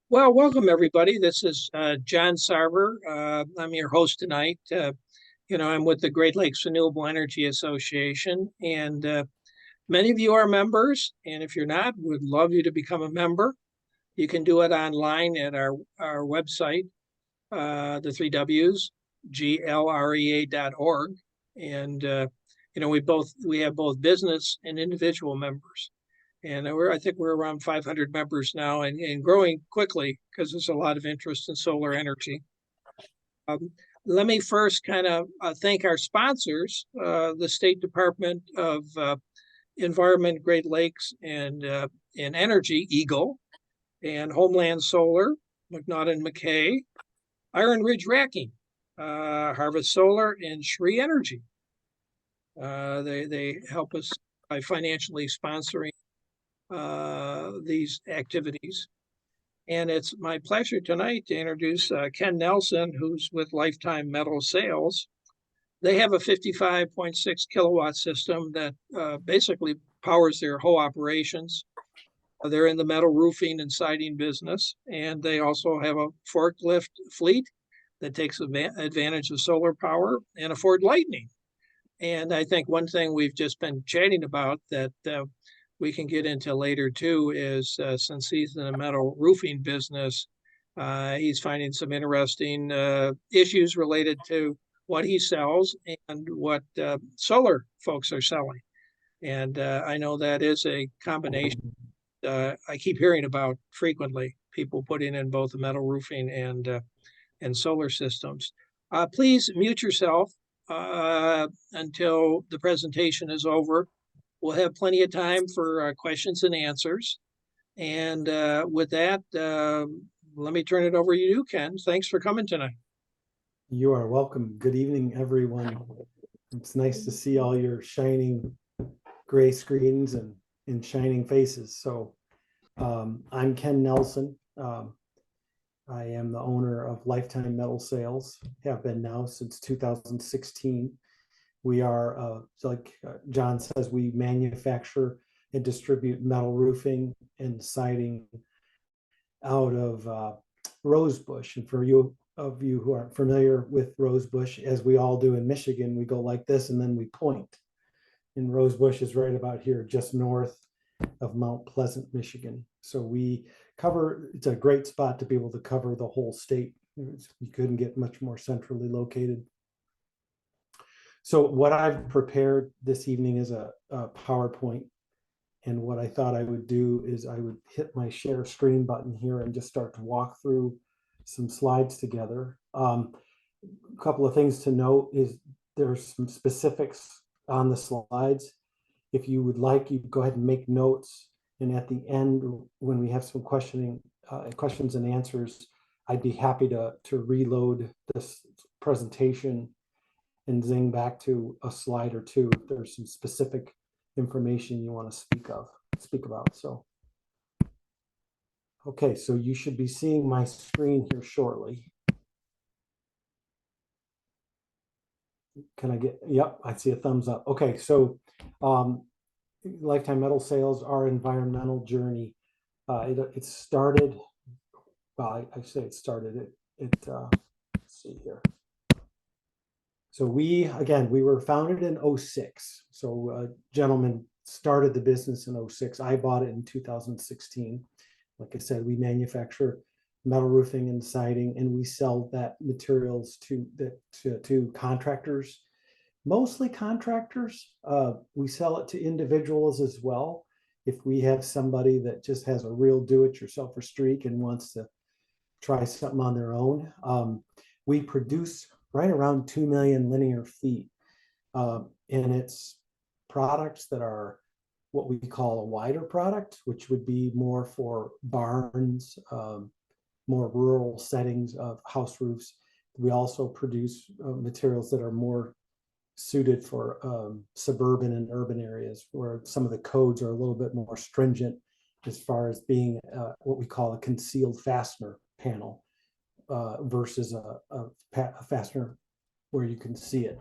Well, welcome everybody. This is John Sarver. I'm your host tonight. I'm with the Great Lakes Renewable Energy Association, and many of you are members. And if you're not, we'd love you to become a member. You can do it online at our website, the three W's, glrea.org. And we have both business and individual members. And I think we're around 500 members now and growing quickly because there's a lot of interest in solar energy. Um, Let me first kind of thank our sponsors, the State Department of Environment, Great Lakes, and Energy, Eagle, and Homeland Solar, McNaught and McKay, Iron Ridge Racking, Harvest Solar, and Shree Energy. They help us by financially sponsoring these activities. And it's my pleasure tonight to introduce Ken Nelson, who's with Lifetime Metal Sales. They have a 55.6 kilowatt system that basically powers their whole operations. They're in the metal roofing and siding business, and they also have a forklift fleet that takes advantage of solar power and a Ford Lightning. And I think one thing we've just been chatting about that we can get into later too is since he's in the metal roofing business, he's finding some interesting issues related to what he sells and what solar folks are selling. And I know that is a combination I keep hearing about frequently, people putting in both the metal roofing and solar systems. Please mute yourself until the presentation is over. We'll have plenty of time for questions and answers. And with that, let me turn it over to you, Ken. Thanks for coming tonight. You are welcome. Good evening, everyone. It's nice to see all your shining gray screens and shining faces. So I'm Ken Nelson. I am the owner of Lifetime Metal Sales, have been now since 2016. We are, like John says, we manufacture and distribute metal roofing and siding out of Rosebush. And for you who aren't familiar with Rosebush, as we all do in Michigan, we go like this and then we point. And Rosebush is right about here, just north of Mount Pleasant, Michigan. So we cover, it's a great spot to be able to cover the whole state. You couldn't get much more centrally located. So what I've prepared this evening is a PowerPoint. And what I thought I would do is I would hit my share screen button here and just start to walk through some slides together. A couple of things to note is there's some specifics on the slides. If you would like, you go ahead and make notes. And at the end, when we have some questions and answers, I'd be happy to reload this presentation and zing back to a slide or two if there's some specific information you want to speak about. So, okay, so you should be seeing my screen here shortly. Can I get, yep, I see a thumbs up. Okay, so Lifetime Metal Sales, our environmental journey, it started, well, I say it started, let's see here. So we were founded in 06. So a gentleman started the business in 06. I bought it in 2016. Like I said, we manufacture metal roofing and siding, and we sell that materials to contractors, mostly contractors. We sell it to individuals as well. If we have somebody that just has a real do-it-yourselfer streak and wants to try something on their own, we produce right around 2 million linear feet. And it's products that are what we call a wider product, which would be more for barns, more rural settings of house roofs. We also produce materials that are more suited for suburban and urban areas where some of the codes are a little bit more stringent as far as being what we call a concealed fastener panel. Versus a fastener where you can see it.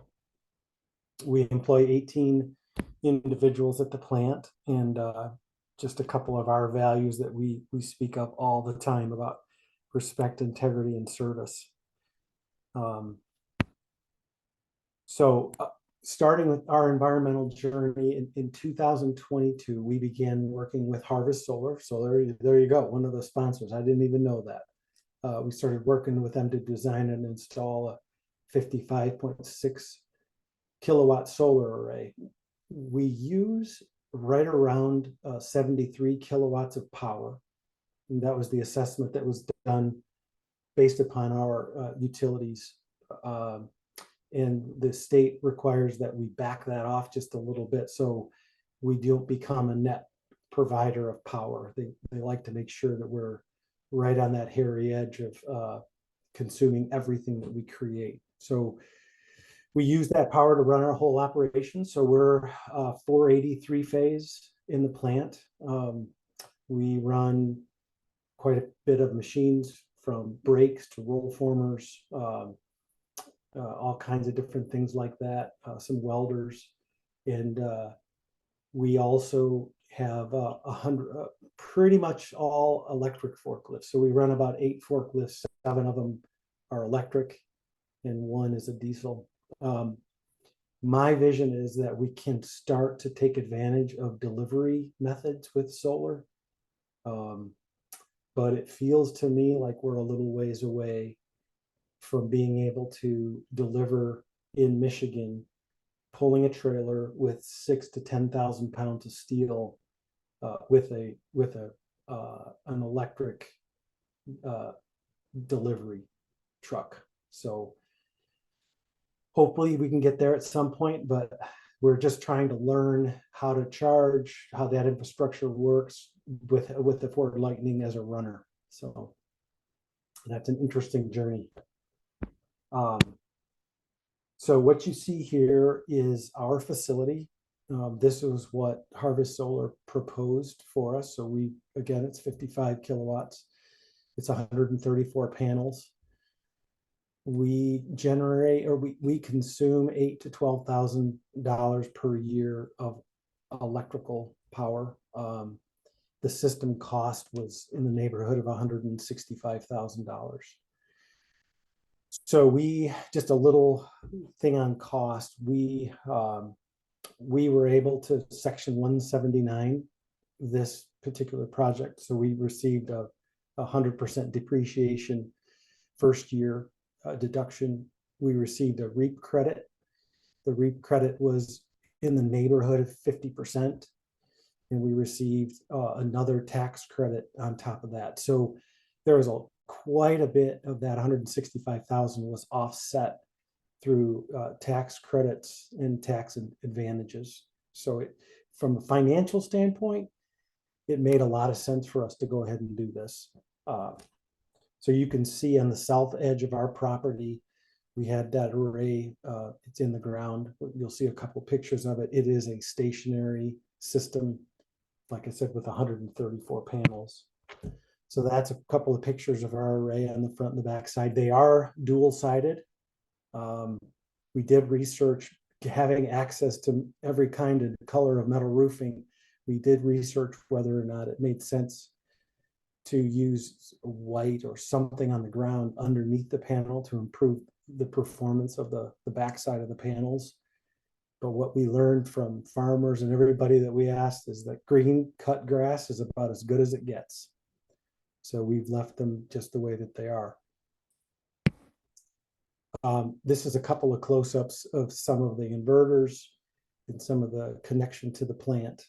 We employ 18 individuals at the plant, and just a couple of our values that we speak up all the time about respect, integrity, and service. So starting with our environmental journey in 2022, we began working with Harvest Solar. So there you go, one of the sponsors. I didn't even know that. We started working with them to design and install a 55.6 kilowatt solar array. We use right around 73 kilowatts of power. And that was the assessment that was done based upon our utilities. And the state requires that we back that off just a little bit so we don't become a net provider of power. They like to make sure that we're right on that hairy edge of consuming everything that we create. So we use that power to run our whole operation. So we're 483 phase in the plant. We run quite a bit of machines, from brakes to roll formers, all kinds of different things like that, some welders. And we also have 100, pretty much all electric forklifts. So we run about 8 forklifts, 7 of them are electric and 1 is a diesel. My vision is that we can start to take advantage of delivery methods with solar. But it feels to me like we're a little ways away from being able to deliver in Michigan, pulling a trailer with 6,000 to 10,000 pounds of steel with an electric delivery truck. So hopefully we can get there at some point, but we're just trying to learn how to charge, how that infrastructure works with the Ford Lightning as a runner. So that's an interesting journey. So what you see here is our facility. This is what Harvest Solar proposed for us. So again, it's 55 kilowatts. It's 134 panels. We generate, or we consume $8,000 to $12,000 per year of electrical power. The system cost was in the neighborhood of $165,000. So just a little thing on cost. We were able to Section 179 this particular project. So we received a 100% depreciation first year deduction. We received a REAP credit. The REAP credit was in the neighborhood of 50%. And we received another tax credit on top of that. So there was quite a bit of that 165,000 was offset through tax credits and tax advantages. So from a financial standpoint, it made a lot of sense for us to go ahead and do this. So you can see on the south edge of our property, we had that array. It's in the ground. You'll see a couple of pictures of it. It is a stationary system, like I said, with 134 panels. So that's a couple of pictures of our array on the front and the back side. They are dual-sided. We did research having access to every kind of color of metal roofing. We did research whether or not it made sense to use white or something on the ground underneath the panel to improve the performance of the backside of the panels. But what we learned from farmers and everybody that we asked is that green cut grass is about as good as it gets. So we've left them just the way that they are. This is a couple of close-ups of some of the inverters and some of the connection to the plant.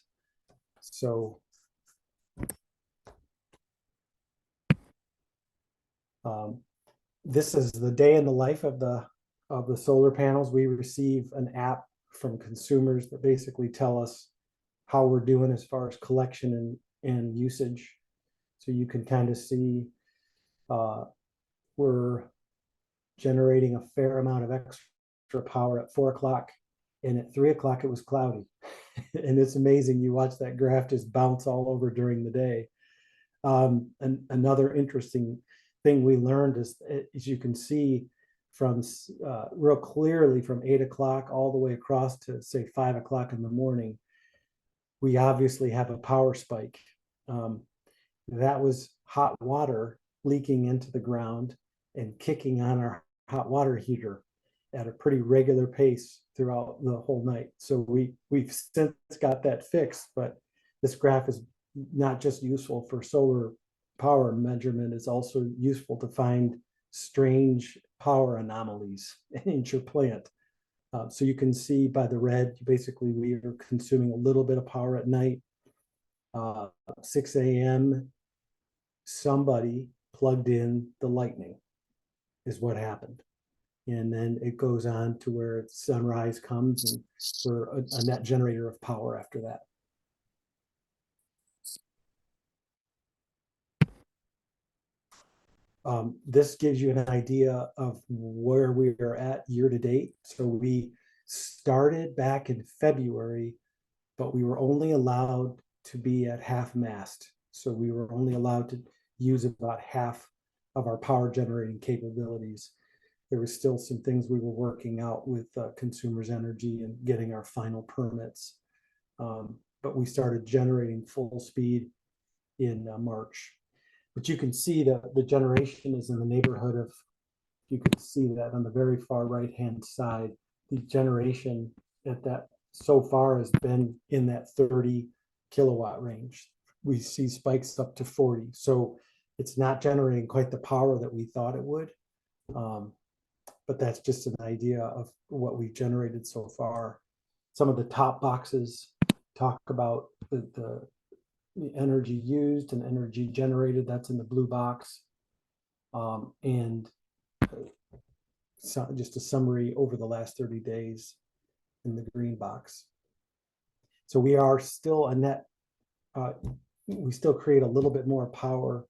So this is the day in the life of the solar panels. We receive an app from consumers that basically tell us how we're doing as far as collection and usage. So you can kind of see we're generating a fair amount of extra power at 4 o'clock, and at 3 o'clock it was cloudy. And it's amazing. You watch that graph just bounce all over during the day. And another interesting thing we learned is, as you can see from real clearly from 8 o'clock all the way across to say 5 o'clock in the morning, we obviously have a power spike. That was hot water leaking into the ground and kicking on our hot water heater at a pretty regular pace throughout the whole night. So we've since got that fixed, but this graph is not just useful for solar power measurement, it's also useful to find strange power anomalies in your plant. So you can see by the red, basically we are consuming a little bit of power at night. 6 a.m., somebody plugged in the lightning is what happened. And then it goes on to where sunrise comes and we're a net generator of power after that. This gives you an idea of where we are at year to date. So we started back in February, but we were only allowed to be at half mast. So we were only allowed to use about half of our power generating capabilities. There was still some things we were working out with Consumers Energy and getting our final permits. But we started generating full speed in March. But you can see that the generation is in the neighborhood of, you can see that on the very far right-hand side, the generation at that so far has been in that 30 kilowatt range. We see spikes up to 40. So it's not generating quite the power that we thought it would. But that's just an idea of what we've generated so far. Some of the top boxes talk about the energy used and energy generated. That's in the blue box. And so just a summary over the last 30 days in the green box. So we are still a net, we still create a little bit more power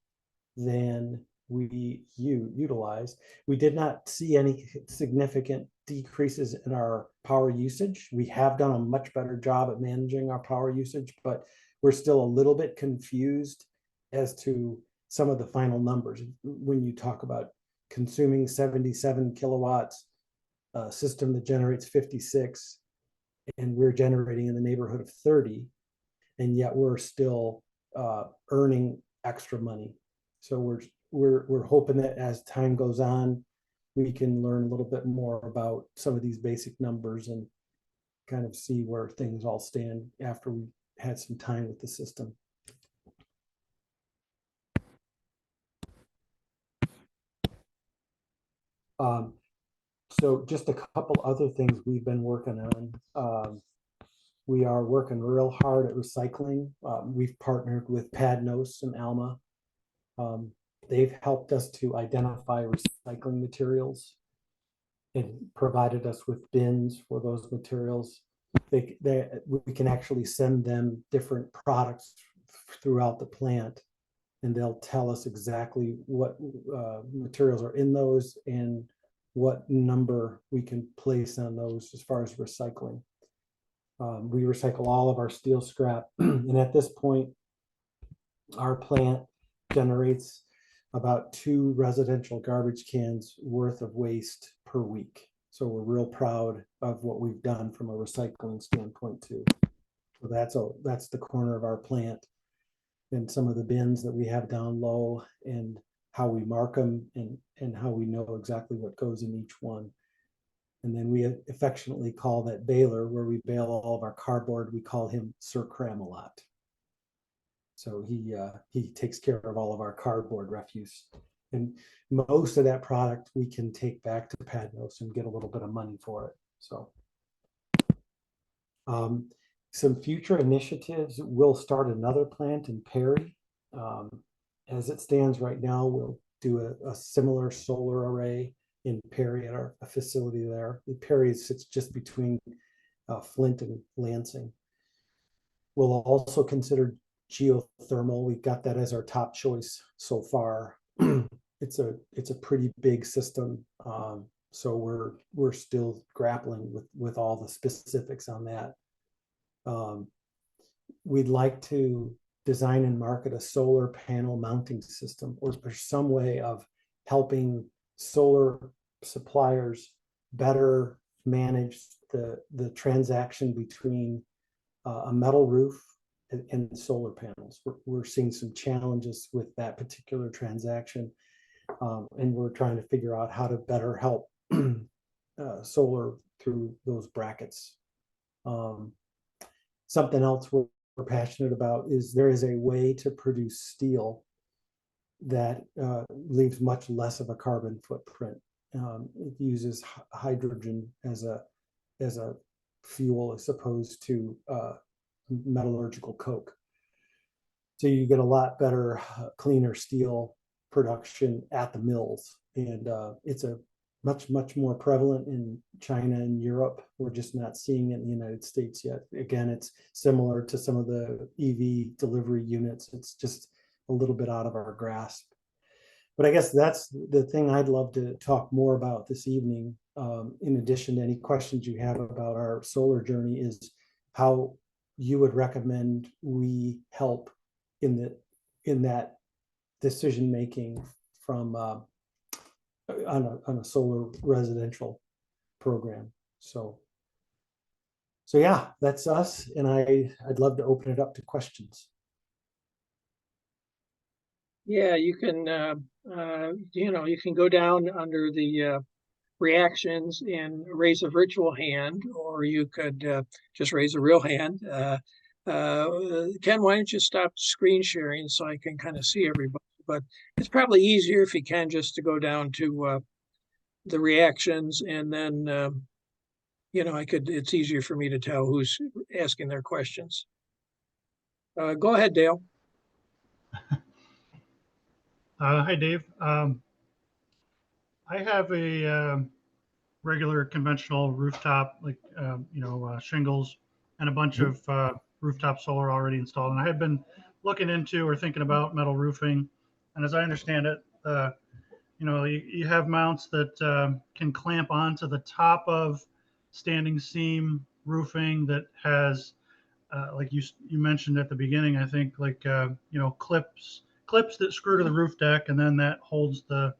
than we utilize. We did not see any significant decreases in our power usage. We have done a much better job at managing our power usage, but we're still a little bit confused as to some of the final numbers. When you talk about consuming 77 kilowatts, a system that generates 56, and we're generating in the neighborhood of 30, and yet we're still earning extra money. So we're hoping that as time goes on, we can learn a little bit more about some of these basic numbers and kind of see where things all stand after we had some time with the system. So just a couple other things we've been working on. We are working real hard at recycling. We've partnered with Padnos and Alma. They've helped us to identify recycling materials and provided us with bins for those materials. We can actually send them different products throughout the plant, and they'll tell us exactly what materials are in those and what number we can place on those as far as recycling. We recycle all of our steel scrap, and at this point, our plant generates about 2 residential garbage cans worth of waste per week. So we're real proud of what we've done from a recycling standpoint too. So that's the corner of our plant, and some of the bins that we have down low and how we mark them and how we know exactly what goes in each one. And then we affectionately call that baler, where we bale all of our cardboard, we call him Sir Cramalot. So he takes care of all of our cardboard refuse. And most of that product we can take back to Padnos and get a little bit of money for it. So some future initiatives, we'll start another plant in Perry. As it stands right now, we'll do a similar solar array in Perry at our facility there. Perry sits just between Flint and Lansing. We'll also consider geothermal. We've got that as our top choice so far. It's a pretty big system, so we're still grappling with all the specifics on that. We'd like to design and market a solar panel mounting system, or some way of helping solar suppliers better manage the transaction between a metal roof and solar panels. We're seeing some challenges with that particular transaction, and we're trying to figure out how to better help solar through those brackets. Something else we're passionate about is there is a way to produce steel that leaves much less of a carbon footprint. It uses hydrogen as a fuel as opposed to metallurgical coke. So you get a lot better, cleaner steel production at the mills, and it's a much more prevalent in China and Europe. We're just not seeing it in the United States yet. Again, it's similar to some of the EV delivery units. It's just a little bit out of our grasp. But I guess that's the thing I'd love to talk more about this evening. In addition to any questions you have about our solar journey, is how you would recommend we help in that decision making from on a solar residential program. So yeah, that's us, and I'd love to open it up to questions. Yeah, you can you can go down under the reactions and raise a virtual hand, or you could just raise a real hand. Ken, why don't you stop screen sharing so I can kind of see everybody? But it's probably easier if you can just to go down to the reactions, and then it's easier for me to tell who's asking their questions. Go ahead, Dale. Hi, Dave. I have a regular conventional rooftop, like shingles, and a bunch of rooftop solar already installed. And I had been looking into or thinking about metal roofing. And as I understand it, you have mounts that can clamp onto the top of standing seam roofing that has, like you mentioned at the beginning, I think, like clips that screw to the roof deck, and then that holds the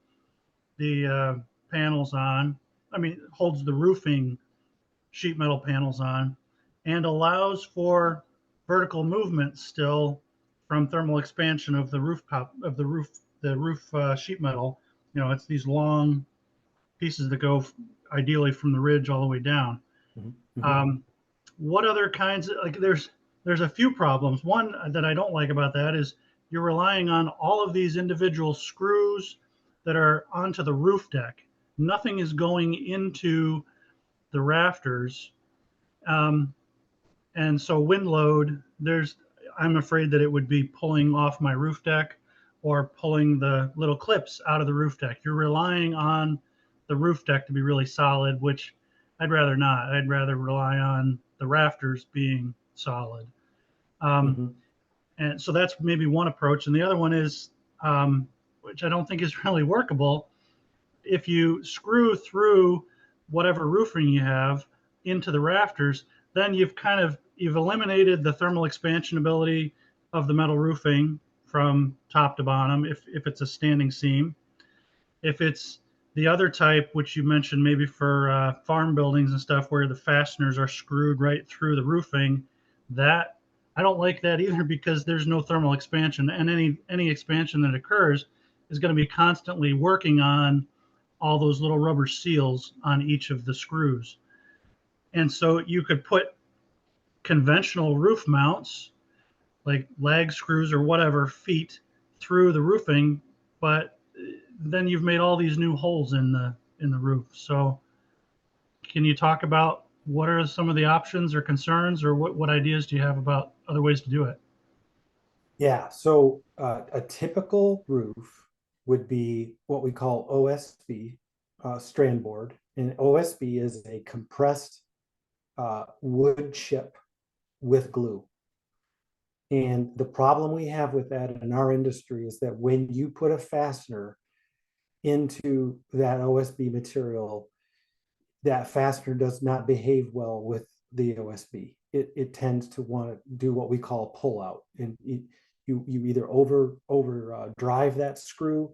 panels on. I mean, holds the roofing sheet metal panels on, and allows for vertical movement still from thermal expansion of the roof sheet metal. It's these long pieces that go ideally from the ridge all the way down. Mm-hmm. What other kinds of, like, there's a few problems. One that I don't like about that is you're relying on all of these individual screws that are onto the roof deck. Nothing is going into the rafters. And so wind load, I'm afraid that it would be pulling off my roof deck or pulling the little clips out of the roof deck. You're relying on the roof deck to be really solid, which I'd rather not. I'd rather rely on the rafters being solid. And so that's maybe one approach. And the other one is, which I don't think is really workable, if you screw through whatever roofing you have into the rafters, then you've eliminated the thermal expansion ability of the metal roofing from top to bottom if it's a standing seam. If it's the other type, which you mentioned maybe for farm buildings and stuff, where the fasteners are screwed right through the roofing, that I don't like that either, because there's no thermal expansion, and any expansion that occurs is going to be constantly working on all those little rubber seals on each of the screws. And so you could put conventional roof mounts, like lag screws or whatever, feet through the roofing, but then you've made all these new holes in the roof. So can you talk about what are some of the options or concerns, or what ideas do you have about other ways to do it? Yeah, so a typical roof would be what we call OSB, strand board. And OSB is a compressed wood chip with glue. And the problem we have with that in our industry is that when you put a fastener into that OSB material, that fastener does not behave well with the OSB. It tends to want to do what we call a pull out, and you either over drive that screw,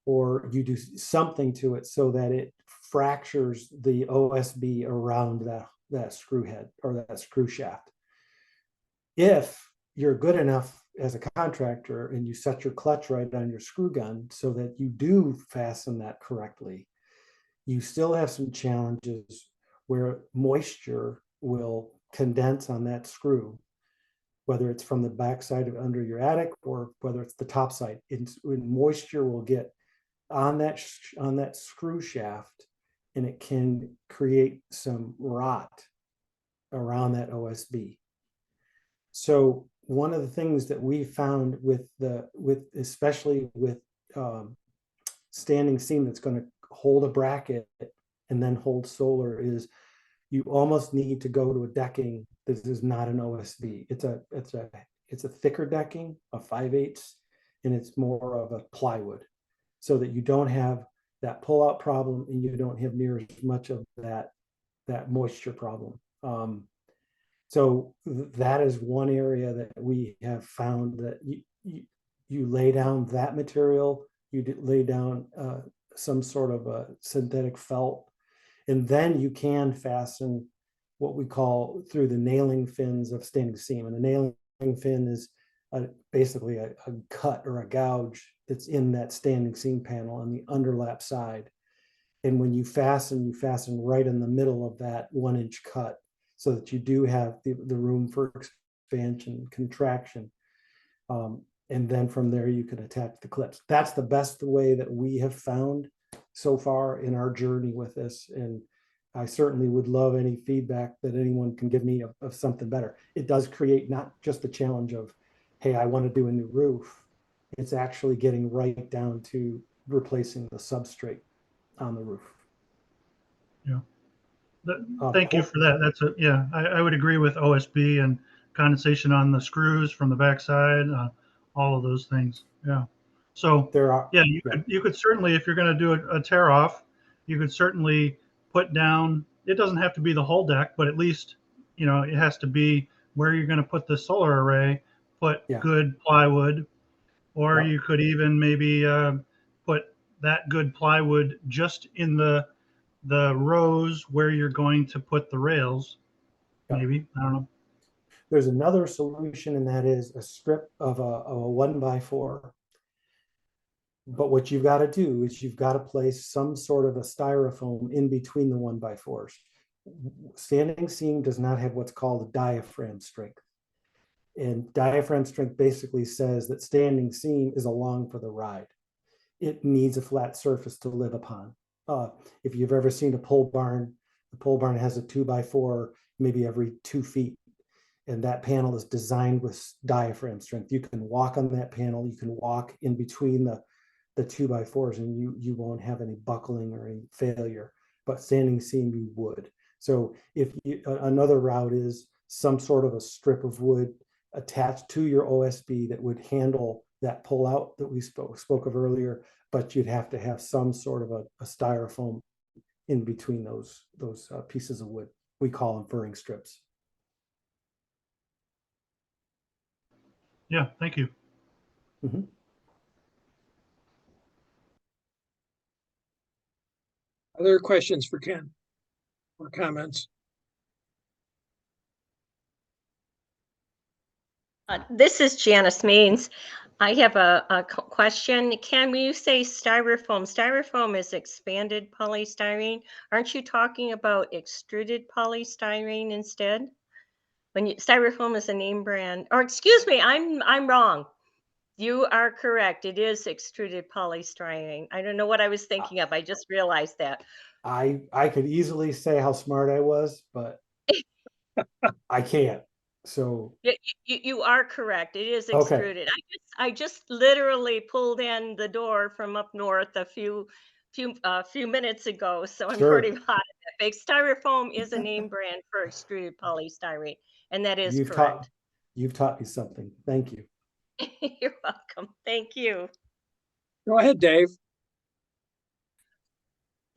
or you do something to it so that it fractures the OSB around that screw head or that screw shaft. If you're good enough as a contractor and you set your clutch right on your screw gun so that you do fasten that correctly, you still have some challenges where moisture will condense on that screw, whether it's from the backside of under your attic or whether it's the top side. Moisture will get on that screw shaft, and it can create some rot around that OSB. So one of the things that we found especially with standing seam that's going to hold a bracket and then hold solar is you almost need to go to a decking that is not an OSB. It's a thicker decking, a 5/8, and it's more of a plywood, so that you don't have that pull-out problem and you don't have near as much of that moisture problem. So that is one area that we have found that you lay down that material, you lay down some sort of a synthetic felt, and then you can fasten what we call through the nailing fins of standing seam. And the nailing fin is basically a cut or a gouge that's in that standing seam panel on the underlap side. And when you fasten right in the middle of that 1-inch cut, so that you do have the room for expansion, contraction. And then from there, you can attach the clips. That's the best way that we have found so far in our journey with this. And I certainly would love any feedback that anyone can give me of something better. It does create not just the challenge of, hey, I want to do a new roof. It's actually getting right down to replacing the substrate on the roof. Yeah. Thank you for that. Yeah, I would agree with OSB and condensation on the screws from the backside, all of those things. Yeah. So yeah, you could certainly, if you're going to do a tear off, you could certainly put down, it doesn't have to be the whole deck, but at least, it has to be where you're going to put the solar array, put good plywood, or you could even maybe put that good plywood just in the rows where you're going to put the rails. Maybe, I don't know. There's another solution, and that is a strip of a 1x4. But what you've got to do is you've got to place some sort of a styrofoam in between the 1x4s. Standing seam does not have what's called a diaphragm strength. And diaphragm strength basically says that standing seam is along for the ride. It needs a flat surface to live upon. If you've ever seen a pole barn, the pole barn has a 2x4 maybe every 2 feet. And that panel is designed with diaphragm strength. You can walk on that panel. You can walk in between the 2x4s, and you won't have any buckling or any failure. But standing seam, you would. So if another route is some sort of a strip of wood attached to your OSB that would handle that pull out that we spoke of earlier, but you'd have to have some sort of a styrofoam in between those pieces of wood. We call them furring strips. Yeah, thank you. Mm-hmm. Other questions for Ken or comments? This is Janice Means. I have a question. Ken, when you say styrofoam, styrofoam is expanded polystyrene. Aren't you talking about extruded polystyrene instead? Styrofoam is a name brand, or excuse me, I'm wrong. You are correct. It is extruded polystyrene. I don't know what I was thinking of. I just realized that. I could easily say how smart I was, but I can't. So you are correct. It is okay. extruded. I just literally pulled in the door from up north a few minutes ago, so I'm pretty hot at that. Styrofoam is a name brand for extruded polystyrene, and that is correct. You've taught me something. Thank you. You're welcome. Thank you. Go ahead, Dave.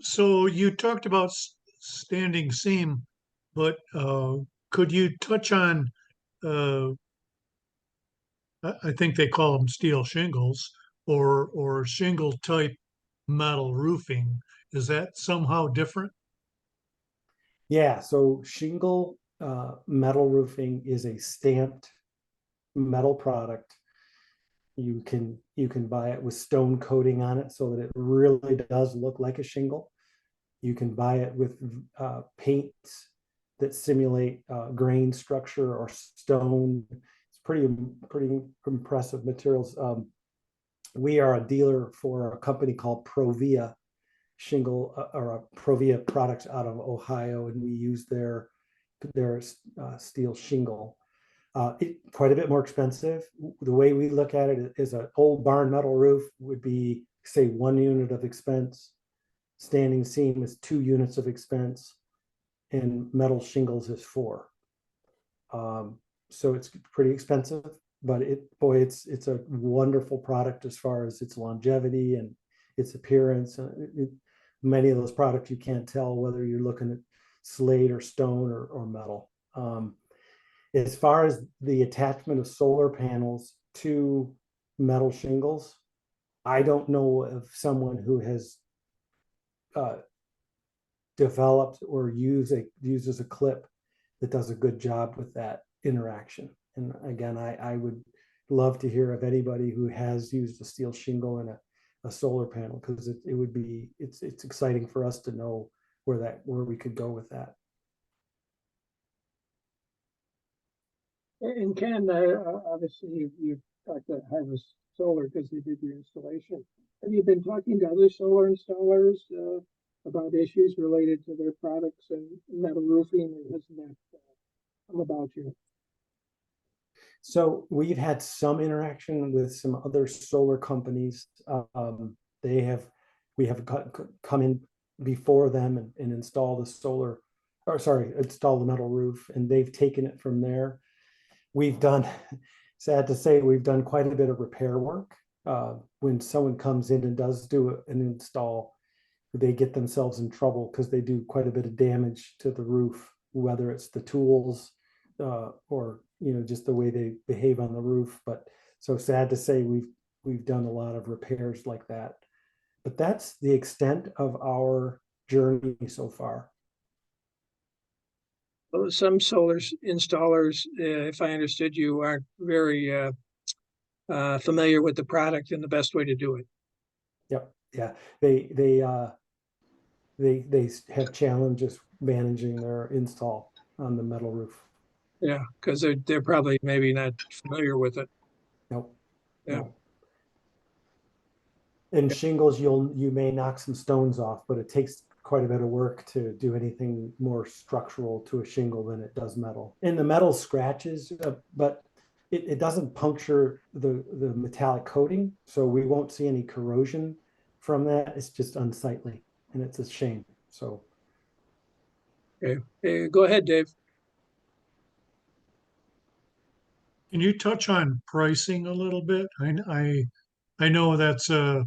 So you talked about standing seam, but could you touch on, I think they call them steel shingles or shingle type metal roofing? Is that somehow different? Yeah, so shingle metal roofing is a stamped metal product. You can buy it with stone coating on it so that it really does look like a shingle. You can buy it with paints that simulate grain structure or stone. It's pretty impressive materials. We are a dealer for a company called Provia shingle or Provia products out of Ohio, and we use their steel shingle. Quite a bit more expensive. The way we look at it is an old barn metal roof would be, say, 1 unit of expense. Standing seam is 2 units of expense, and metal shingles is 4. So it's pretty expensive, but it's a wonderful product as far as its longevity and its appearance. Many of those products you can't tell whether you're looking at slate or stone or metal. As far as the attachment of solar panels to metal shingles, I don't know of someone who has developed or uses a clip that does a good job with that interaction. And again, I would love to hear of anybody who has used a steel shingle and a solar panel, because it's exciting for us to know where we could go with that. And Ken, obviously you've talked to Harvest Solar because they did your installation. Have you been talking to other solar installers about issues related to their products and metal roofing, or hasn't that come about you? So we've had some interaction with some other solar companies. We have come in before them and install the metal roof, and they've taken it from there. We've done, sad to say, we've done quite a bit of repair work. When someone comes in and does do an install, they get themselves in trouble because they do quite a bit of damage to the roof, whether it's the tools or just the way they behave on the roof. But so sad to say, we've done a lot of repairs like that. But that's the extent of our journey so far. Well, some solar installers, if I understood you, aren't very familiar with the product and the best way to do it. Yep. Yeah. They have challenges managing their install on the metal roof. Yeah, because they're probably maybe not familiar with it. Nope. Yeah. Nope. And shingles, you may knock some stones off, but it takes quite a bit of work to do anything more structural to a shingle than it does metal. And the metal scratches, but it doesn't puncture the metallic coating, so we won't see any corrosion from that. It's just unsightly, and it's a shame. So, okay, go ahead, Dave. Can you touch on pricing a little bit? I know that's a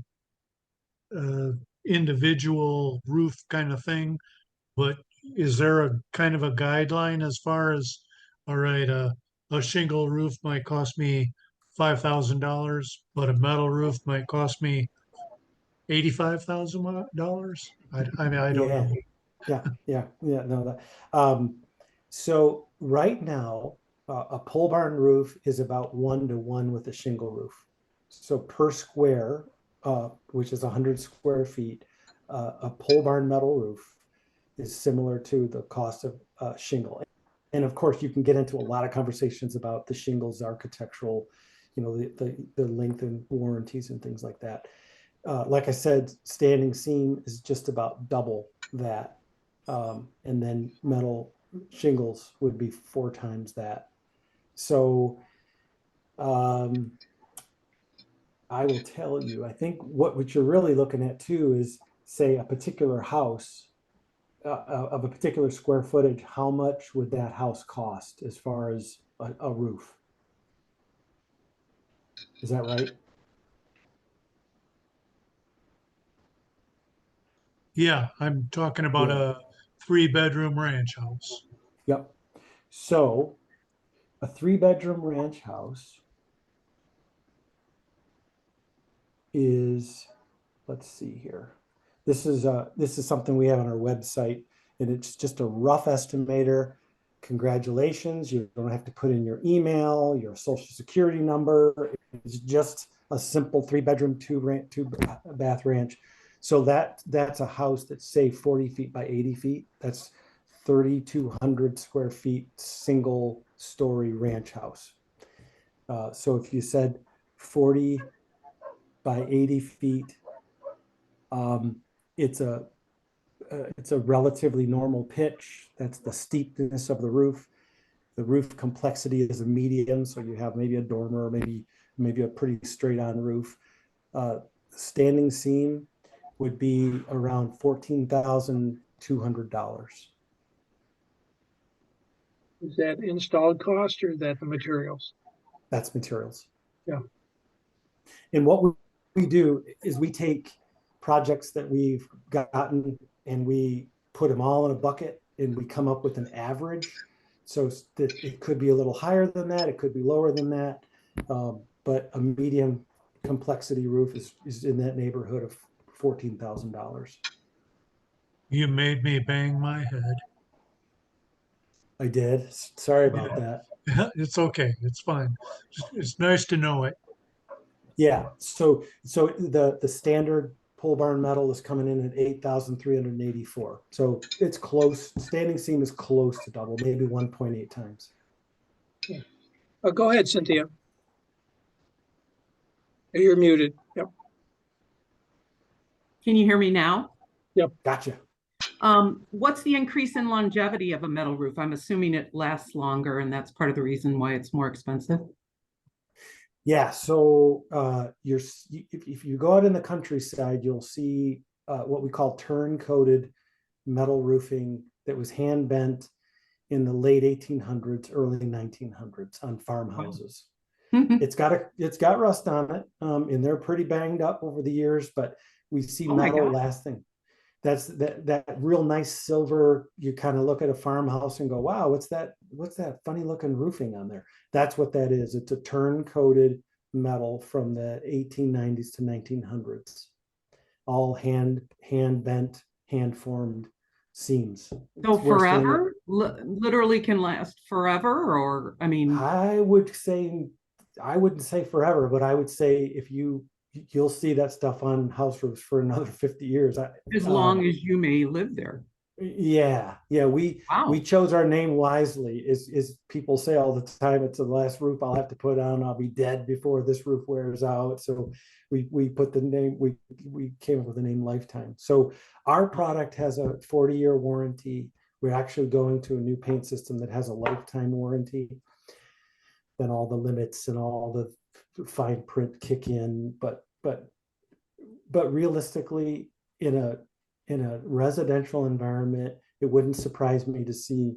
individual roof kind of thing, but is there a kind of a guideline as far as, all right, a shingle roof might cost me $5,000, but a metal roof might cost me $85,000? I mean, I don't yeah, know. no, that. So right now, a pole barn roof is about 1-to-1 with a shingle roof. So per square, which is 100 square feet, a pole barn metal roof is similar to the cost of shingle. And of course, you can get into a lot of conversations about the shingles architectural, the length and warranties and things like that. Like I said, standing seam is just about double that. And then metal shingles would be 4 times that. So I will tell you, I think what you're really looking at too is, say, a particular house of a particular square footage. How much would that house cost as far as a roof? Is that right? Yeah, I'm talking about Yeah. a 3-bedroom ranch house. Yep. So a 3-bedroom ranch house is, let's see here. This is something we have on our website, and it's just a rough estimator congratulations, you don't have to put in your email, your social security number. It's just a simple 3-bedroom, two bath ranch. So that's a house that's say 40 feet by 80 feet. That's 3,200 square feet, single story ranch house. So if you said 40 by 80 feet, it's a relatively normal pitch. That's the steepness of the roof. The roof complexity is a medium, so you have maybe a dormer, maybe a pretty straight on roof. Standing seam would be around $14,200. Is that installed cost or is that the materials? That's materials. Yeah. And what we do is we take projects that we've gotten and we put them all in a bucket and we come up with an average. So that it could be a little higher than that, it could be lower than that, but a medium complexity roof is in that neighborhood of $14,000. You made me bang my head. I did. Sorry about that. It's okay. It's fine. It's nice to know it. Yeah. So the standard pole barn metal is coming in at 8,384. So it's close. Standing seam is close to double, maybe 1.8 times. Go ahead, Cynthia. You're muted. Yep. Can you hear me now? Gotcha. What's the increase in longevity of a metal roof? I'm assuming it lasts longer, and that's part of the reason why it's more expensive. Yeah. So if you go out in the countryside, you'll see what we call turn coated metal roofing that was hand bent in the late 1800s, early 1900s on farmhouses. It's got rust on it, and they're pretty banged up over the years, but we see metal lasting. That's that real nice silver. You kind of look at a farmhouse and go, wow, what's that funny looking roofing on there? That's what that is. It's a turn coated metal from the 1890s to 1900s, all hand bent, hand formed seams. So forever, literally can last forever, or I mean, I wouldn't say forever, but I would say if you'll see that stuff on house roofs for another 50 years. as long as you may live there. Yeah. We chose our name wisely. Is people say all the time, it's the last roof I'll have to put on. I'll be dead before this roof wears out. So we put the name, we came up with the name Lifetime. So our product has a 40-year warranty. We're actually going to a new paint system that has a lifetime warranty. Then all the limits and all the fine print kick in, but realistically, in a residential environment, it wouldn't surprise me to see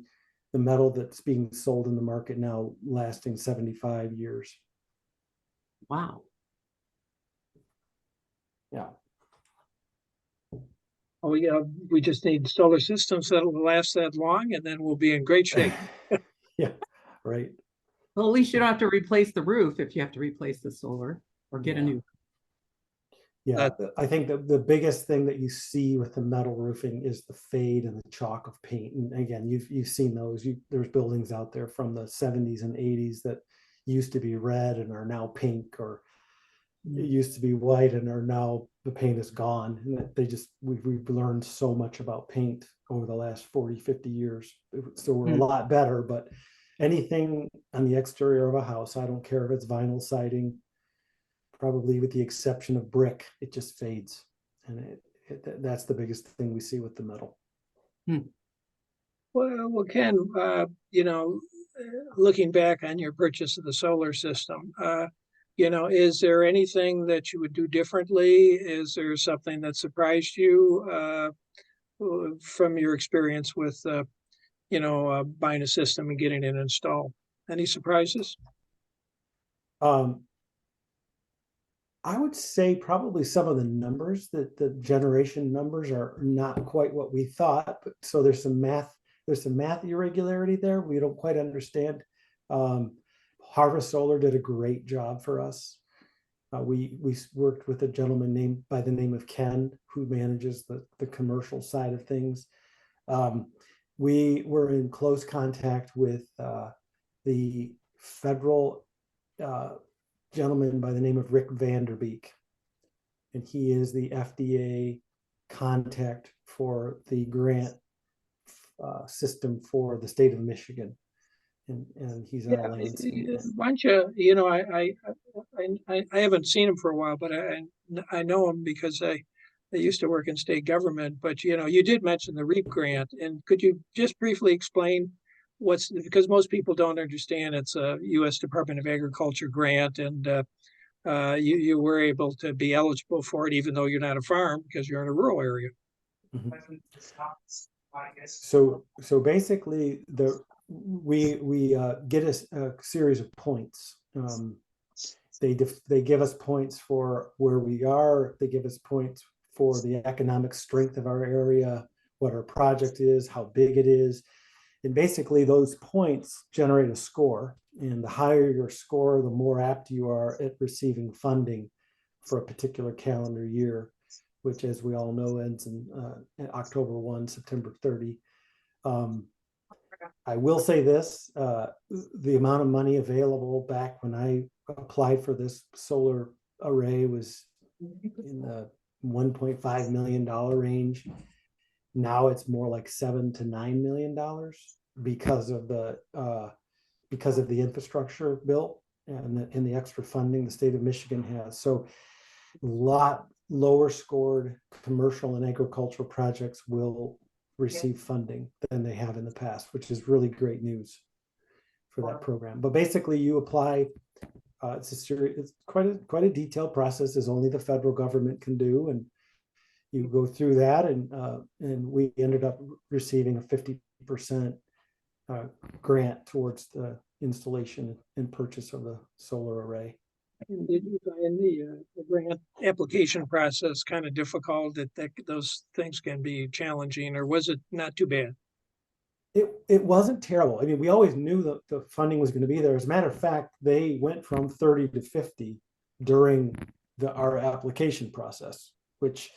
the metal that's being sold in the market now lasting 75 years. Wow. Yeah. Oh yeah, we just need solar systems that'll last that long, and then we'll be in great shape. Yeah, right. Well, at least you don't have to replace the roof if you have to replace the solar or get a new. Yeah, I think the biggest thing that you see with the metal roofing is the fade and the chalk of paint. And again, you've seen those. There's buildings out there from the 70s and 80s that used to be red and are now pink, or it used to be white and are now the paint is gone. And we've learned so much about paint over the last 40, 50 years. So we're a lot better, but anything on the exterior of a house, I don't care if it's vinyl siding, probably with the exception of brick, it just fades. And that's the biggest thing we see with the metal. Well, Ken, looking back on your purchase of the solar system, is there anything that you would do differently? Is there something that surprised you from your experience with, buying a system and getting it installed? Any surprises? I would say probably some of the numbers, that the generation numbers are not quite what we thought. But so there's some math irregularity there. We don't quite understand. Harvest Solar did a great job for us. We worked with a gentleman by the name of Ken, who manages the commercial side of things. we were in close contact with the federal gentleman by the name of Rick Vanderbeek, and he is the FDA contact for the grant system for the state of Michigan, and he's our landscape. Why don't you, I haven't seen him for a while, but I know him because I used to work in state government. But you did mention the REAP grant, and could you just briefly explain because most people don't understand it's a U.S. Department of Agriculture grant, and you were able to be eligible for it even though you're not a farm because you're in a rural area. Mm-hmm. So basically, we get a series of points. They give us points for where we are. They give us points for the economic strength of our area, what our project is, how big it is, and basically those points generate a score. And the higher your score, the more apt you are at receiving funding for a particular calendar year, which, as we all know, ends in October 1, September 30. I will say this, the amount of money available back when I applied for this solar array was in the $1.5 million range. Now it's more like $7 to $9 million because of the infrastructure bill and the extra funding the state of Michigan has. So a lot lower scored commercial and agricultural projects will receive funding than they have in the past, which is really great news for that program. But basically, you apply. It's quite a detailed process, as only the federal government can do, and you go through that, and we ended up receiving a 50% grant towards the installation and purchase of the solar array. And did you find the grant application process kind of difficult, that those things can be challenging, or was it not too bad? It wasn't terrible. I mean, we always knew that the funding was going to be there. As a matter of fact, they went from 30 to 50 during our application process, which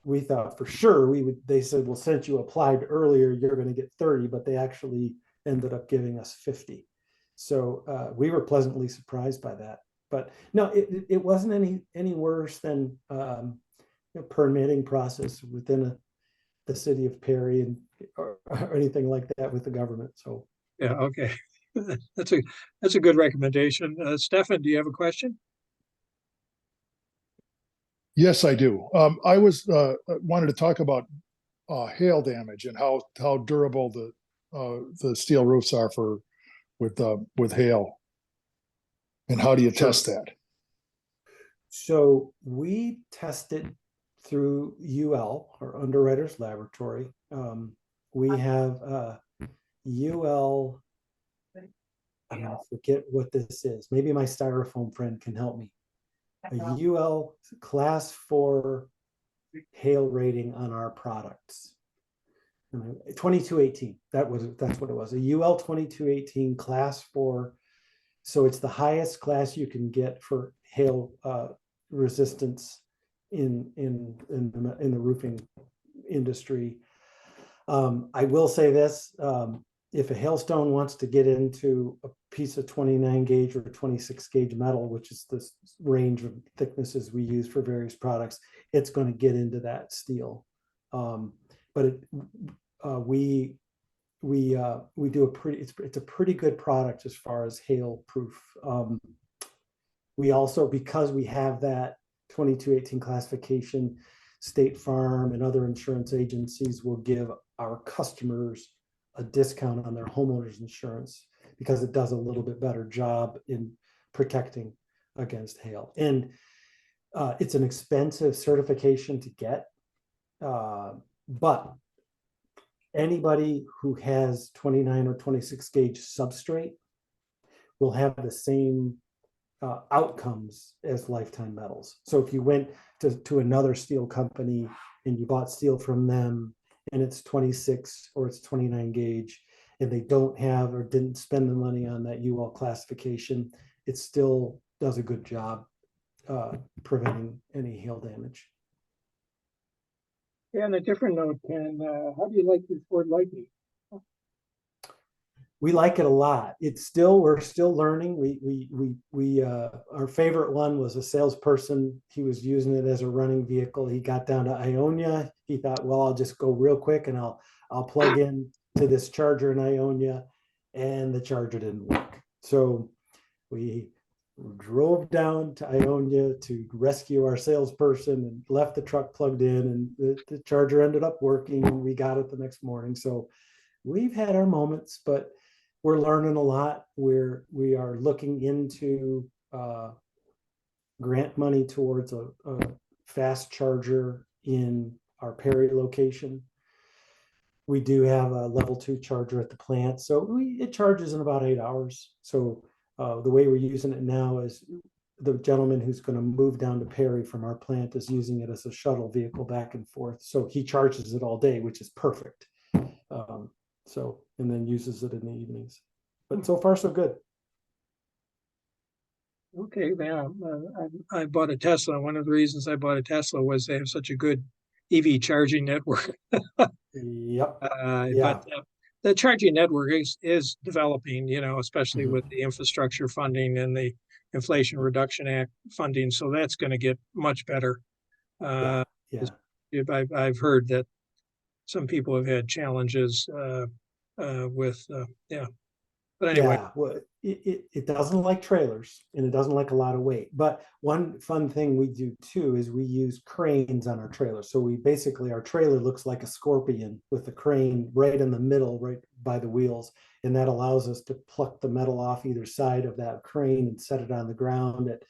we thought for sure they said, well, since you applied earlier, you're going to get 30, but they actually ended up giving us 50. So we were pleasantly surprised by that. But no, it wasn't any worse than permitting process within the city of Perry or anything like that with the government. So yeah, okay, that's a good recommendation. Stefan, do you have a question? Yes, I do. I wanted to talk about hail damage and how durable the steel roofs are with hail, and how do you test that? So we tested through UL, or Underwriters Laboratory. We have UL. I'm gonna forget what this is. Maybe my styrofoam friend can help me. A UL class 4 hail rating on our products. 2218. That's what it was. A UL 2218 class 4. So it's the highest class you can get for hail resistance in the roofing industry. I will say this: if a hailstone wants to get into a piece of 29 gauge or 26 gauge metal, which is the range of thicknesses we use for various products, it's going to get into that steel. But we do it's a pretty good product as far as hail proof. We also, because we have that 2218 classification, State Farm and other insurance agencies will give our customers a discount on their homeowners insurance because it does a little bit better job in protecting against hail. And it's an expensive certification to get, but anybody who has 29 or 26 gauge substrate will have the same outcomes as Lifetime Metals. So if you went to another steel company and you bought steel from them and it's 26 or it's 29 gauge and they don't have or didn't spend the money on that UL classification, it still does a good job preventing any hail damage. Yeah, on a different note, Ken, how do you like your Ford Lightning? we like it a lot. We're still learning. Our favorite one was a salesperson. He was using it as a running vehicle. He got down to Ionia. He thought, well, I'll just go real quick and I'll plug in to this charger in Ionia, and the charger didn't work. So we drove down to Ionia to rescue our salesperson and left the truck plugged in, and the charger ended up working, and we got it the next morning. So we've had our moments, but we're learning a lot. We are looking into grant money towards a fast charger in our Perry location. We do have a level 2 charger at the plant, so it charges in about 8 hours. So the way we're using it now is the gentleman who's going to move down to Perry from our plant is using it as a shuttle vehicle back and forth. So he charges it all day, which is perfect. And then uses it in the evenings. But so far, so good. Okay, yeah, I bought a Tesla. One of the reasons I bought a Tesla was they have such a good EV charging network. Yep. But the charging network is developing, especially Mhm. with the infrastructure funding and the Inflation Reduction Act funding. So that's going to get much better. Yeah. I've heard that some people have had challenges with, But anyway, Yeah, well, it doesn't like trailers, and it doesn't like a lot of weight. But one fun thing we do too is we use cranes on our trailer. So our trailer looks like a scorpion with a crane right in the middle, right by the wheels. And that allows us to pluck the metal off either side of that crane and set it on the ground at,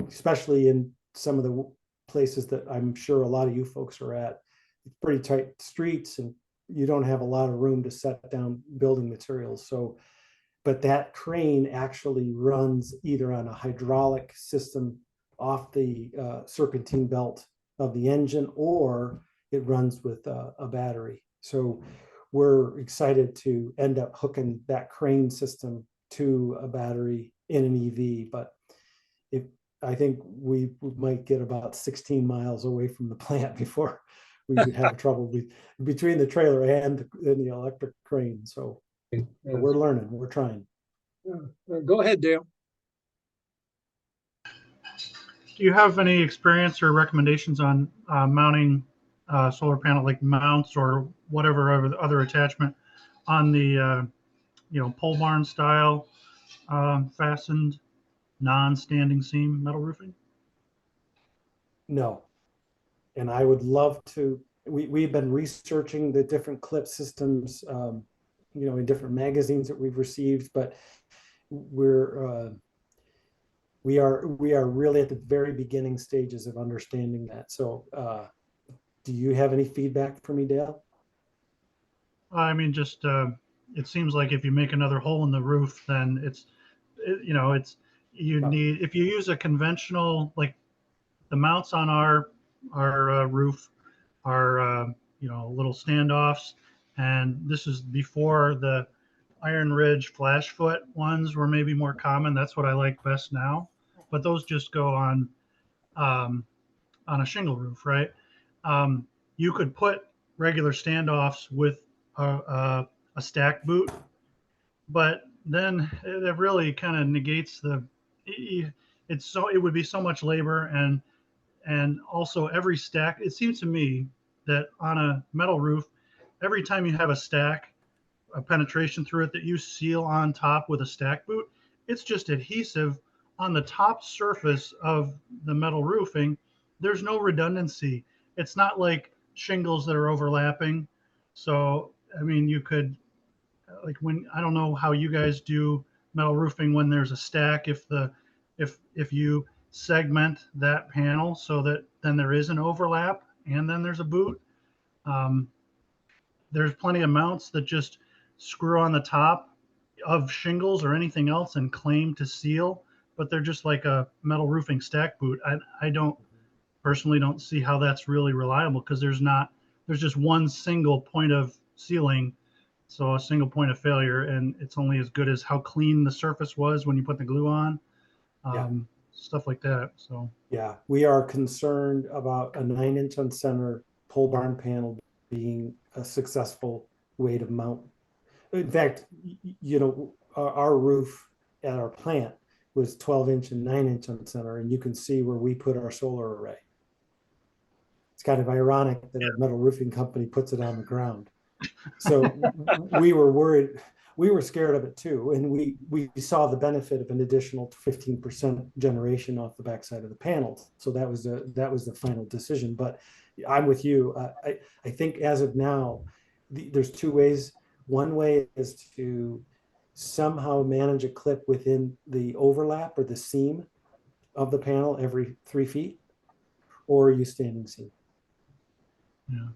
especially in some of the places that I'm sure a lot of you folks are at. It's pretty tight streets, and you don't have a lot of room to set down building materials. So, but that crane actually runs either on a hydraulic system off the serpentine belt of the engine, or it runs with a battery. So we're excited to end up hooking that crane system to a battery in an EV. But I think we might get about 16 miles away from the plant before we would have trouble between the trailer and the electric crane. So we're learning, we're trying. Go ahead, Dale. Do you have any experience or recommendations on mounting solar panel, like mounts or whatever other attachment on the pole barn style fastened non-standing seam metal roofing? No, and I would love to. We've been researching the different clip systems, in different magazines that we've received, but we are really at the very beginning stages of understanding that. So do you have any feedback for me, Dale? I mean, just it seems like if you make another hole in the roof, then need, if you use a conventional, like the mounts on our roof are little standoffs, and this is before the Iron Ridge flash foot ones were maybe more common. That's what I like best now, but those just go on a shingle roof, right? You could put regular standoffs with a stack boot, but then it really kind of negates it would be so much labor, and also every stack, it seems to me that on a metal roof, every time you have a penetration through it that you seal on top with a stack boot, it's just adhesive on the top surface of the metal roofing. There's no redundancy. It's not like shingles that are overlapping. So, I mean, you could, like, I don't know how you guys do metal roofing when there's a stack, if you segment that panel so that then there is an overlap and then there's a boot. There's plenty of mounts that just screw on the top of shingles or anything else and claim to seal, but they're just like a metal roofing stack boot. I don't personally don't see how that's really reliable, because there's just one single point of sealing. So a single point of failure, and it's only as good as how clean the surface was when you put the glue on. Stuff like that. So yeah, we are concerned about a 9-inch on center pole barn panel being a successful way to mount in fact, our roof at our plant was 12-inch and 9-inch on center, and you can see where we put our solar array. It's kind of ironic that a metal roofing company puts it on the ground. So we were worried, we were scared of it too. And we saw the benefit of an additional 15% generation off the backside of the panels. So that was the final decision. But I'm with you. I think as of now, there's two ways. One way is to somehow manage a clip within the overlap or the seam of the panel every 3 feet, or you standing seam. Yeah.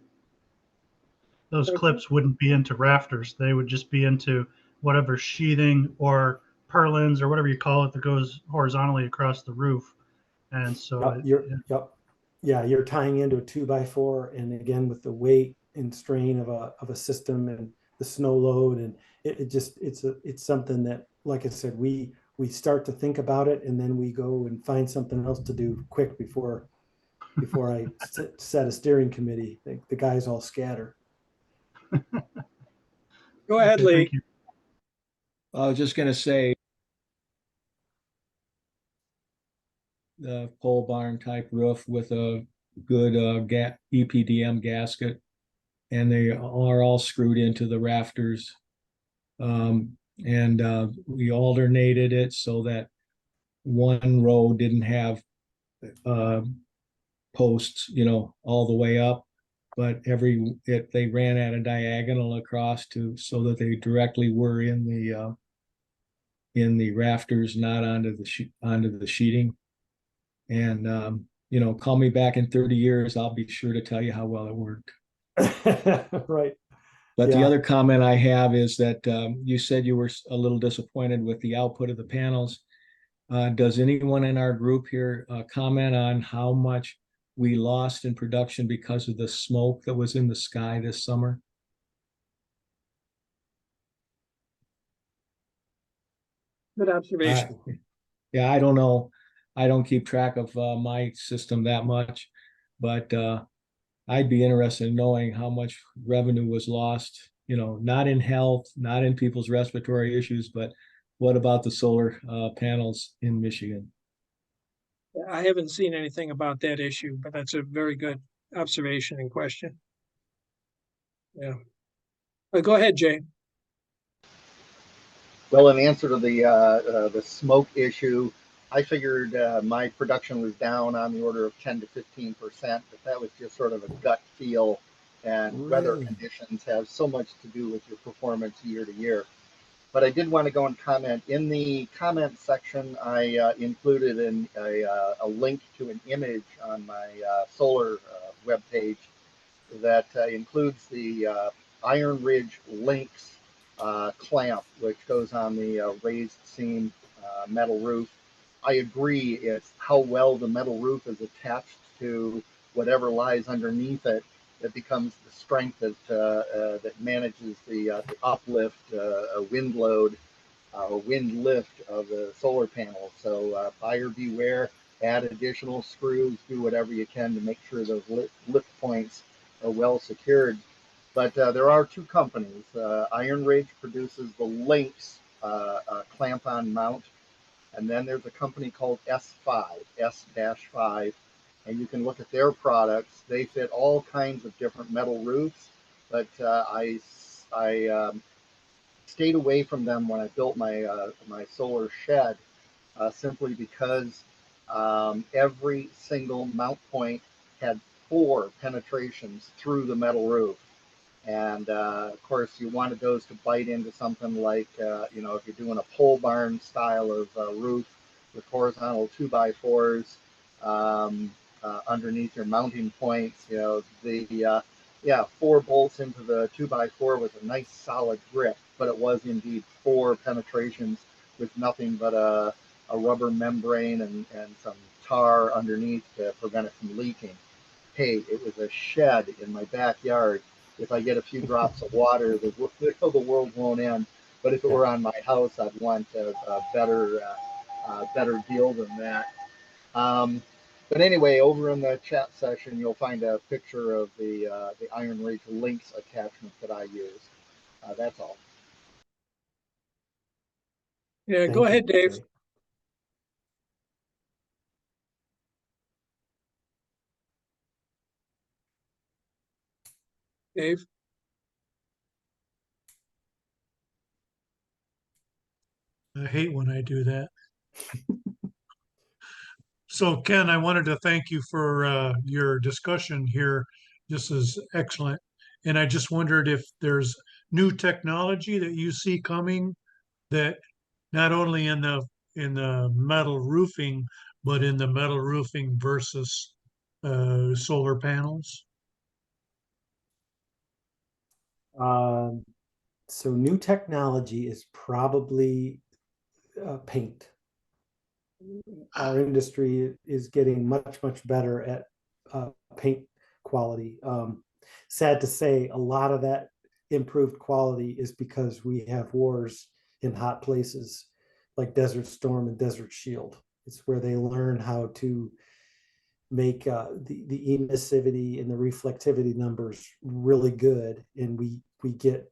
Those clips wouldn't be into rafters. They would just be into whatever sheathing or purlins or whatever you call it that goes horizontally across the roof. And so you're tying into a 2x4, and again with the weight and strain of a system and the snow load, and it's something that, like I said, we start to think about it, and then we go and find something else to do quick before I set a steering committee. The guys all scatter. Go ahead, okay, Lee. thank you. I was just gonna say, the pole barn type roof with a good EPDM gasket, and they are all screwed into the rafters. And we alternated it so that one row didn't have posts, all the way up, but they ran at a diagonal across so that they directly were in the rafters, not onto the sheeting. And call me back in 30 years, I'll be sure to tell you how well it worked. Right. But the Yeah. other comment I have is that you said you were a little disappointed with the output of the panels. Does anyone in our group here comment on how much we lost in production because of the smoke that was in the sky this summer? Good observation. Yeah, I don't know. I don't keep track of my system that much, but I'd be interested in knowing how much revenue was lost, not in health, not in people's respiratory issues, but what about the solar panels in Michigan? I haven't seen anything about that issue, but that's a very good observation and question. Yeah. Go ahead, Jay. Well, in answer to the smoke issue, I figured my production was down on the order of 10 to 15%, but that was just sort of a gut feel. And weather conditions have so much to do with your performance year to year. But I did want to go and comment. In the comment section, I included a link to an image on my solar webpage that includes the Iron Ridge Lynx clamp, which goes on the raised seam metal roof. I agree, it's how well the metal roof is attached to whatever lies underneath it that becomes the strength that manages the uplift, wind load, or wind lift of the solar panels. So buyer beware, add additional screws, do whatever you can to make sure those lift points are well secured. But there are two companies. Iron Ridge produces the Lynx clamp-on mount, and then there's a company called S5, S-5, and you can look at their products. They fit all kinds of different metal roofs, but I stayed away from them when I built my solar shed, simply because every single mount point had 4 penetrations through the metal roof. And of course, you wanted those to bite into something like, if you're doing a pole barn style of roof with horizontal 2x4s underneath your mounting points, 4 bolts into the 2x4 with a nice solid grip, but it was indeed 4 penetrations with nothing but a rubber membrane and some tar underneath to prevent it from leaking. Hey, it was a shed in my backyard. If I get a few drops of water, the world won't end. But if it were on my house, I'd want a better deal than that. But anyway, over in the chat session, you'll find a picture of the Iron Ridge Lynx attachment that I use. That's all. Yeah, Thank go you, ahead, Dave. Jay. Dave. I hate when I do that. So Ken, I wanted to thank you for your discussion here. This is excellent. And I just wondered if there's new technology that you see coming that not only in the metal roofing, but in the metal roofing versus solar panels. Um, so new technology is probably paint. Our industry is getting much better at paint quality. Sad to say, a lot of that improved quality is because we have wars in hot places like Desert Storm and Desert Shield. It's where they learn how to make the emissivity and the reflectivity numbers really good, and we get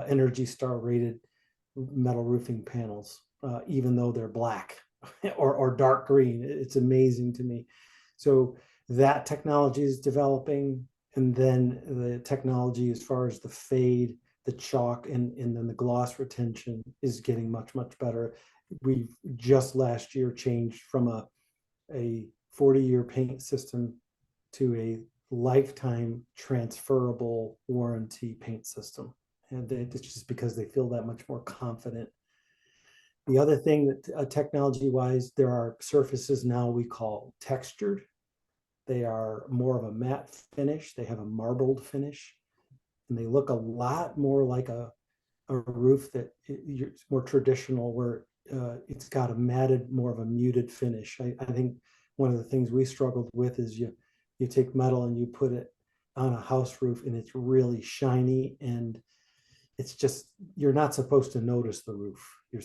Energy Star rated metal roofing panels, even though they're black or dark green. It's amazing to me. So that technology is developing, and then the technology as far as the fade, the chalk, and then the gloss retention is getting much better. We just last year changed from a 40-year paint system to a lifetime transferable warranty paint system. And it's just because they feel that much more confident. The other thing that technology-wise, there are surfaces now we call textured. They are more of a matte finish. They have a marbled finish, and they look a lot more like a roof that it's more traditional, where it's got a matted, more of a muted finish. I think one of the things we struggled with is you take metal and you put it on a house roof and it's really shiny, and it's just, you're not supposed to notice the roof. You're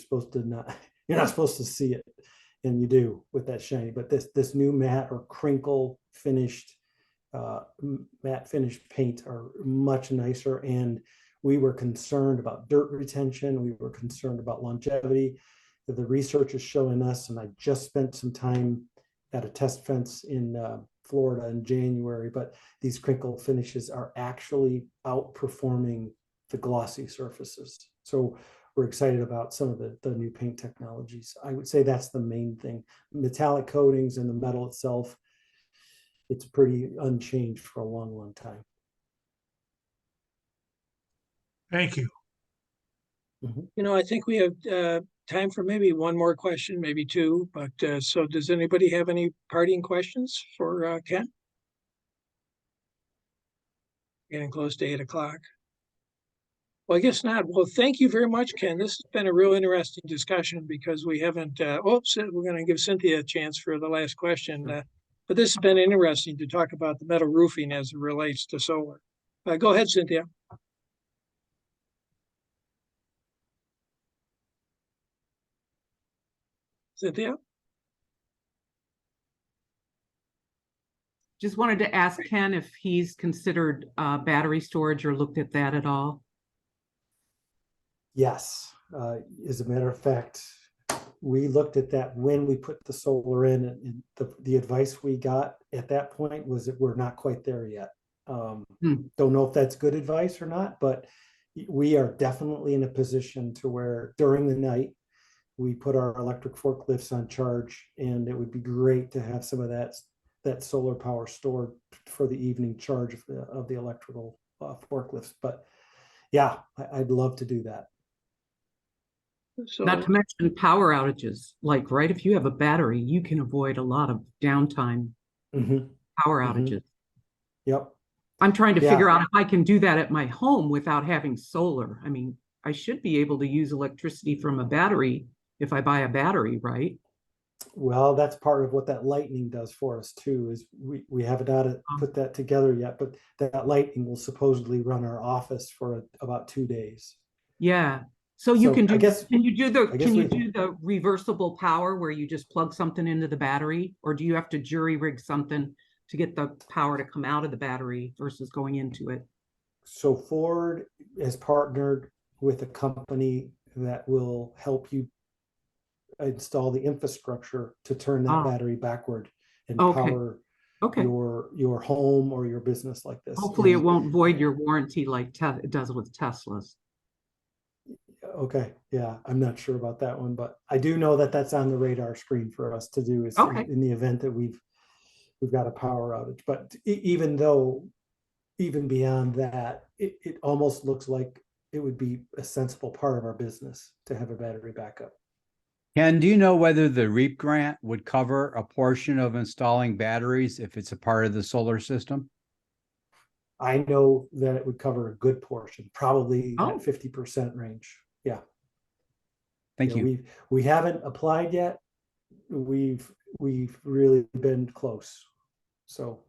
not supposed to see it, and you do with that shiny. But this new matte or crinkle finished matte finished paint are much nicer, and we were concerned about dirt retention. We were concerned about longevity. The research is showing us, and I just spent some time at a test fence in Florida in January, but these crinkle finishes are actually outperforming the glossy surfaces. So we're excited about some of the new paint technologies. I would say that's the main thing. Metallic coatings and the metal itself, it's pretty unchanged for a long time. Thank you. You know, I think we have time for maybe one more question, maybe two. But so does anybody have any parting questions for Ken? Getting close to 8 o'clock. Well, I guess not. Well, thank you very much, Ken. This has been a real interesting discussion because we haven't, we're going to give Cynthia a chance for the last question. But this has been interesting to talk about the metal roofing as it relates to solar. Go ahead, Cynthia. Cynthia? Just wanted to ask Ken if he's considered battery storage or looked at that at all. Yes, as a matter of fact, we looked at that when we put the solar in, and the advice we got at that point was that we're not quite there yet. Don't know if that's good advice or not, but we are definitely in a position to where during the night we put our electric forklifts on charge, and it would be great to have some of that solar power stored for the evening charge of the electrical forklifts. But yeah, I'd love to do that. So, Not to mention power outages. Like, right, if you have a battery, you can avoid a lot of downtime power outages. Yep. I'm trying to figure out if I can do that at my home without having solar. I mean, I should be able to use electricity from a battery if I buy a battery, right? Well, that's part of what that lightning does for us too, is we haven't put that together yet, but that lightning will supposedly run our office for about 2 days. Yeah. So you can do, can you do we the reversible power where you just plug something into the battery, or do you have to jury rig something to get the power to come out of the battery versus going into it? So Ford has partnered with a company that will help you install the infrastructure to turn that Ah. battery backward and Okay. power Okay. your home or your business like this. Hopefully it And- won't void your warranty like it does with Teslas. Okay, yeah, I'm not sure about that one, but I do know that that's on the radar screen for us to do is Okay. in the event that we've got a power outage. But even beyond that, it almost looks like it would be a sensible part of our business to have a battery backup. Ken, do you know whether the REAP grant would cover a portion of installing batteries if it's a part of the solar system? I know that it would cover a good portion, probably Oh. that 50% range. Yeah. Thank Yeah, you. we haven't applied yet. We've really been close. So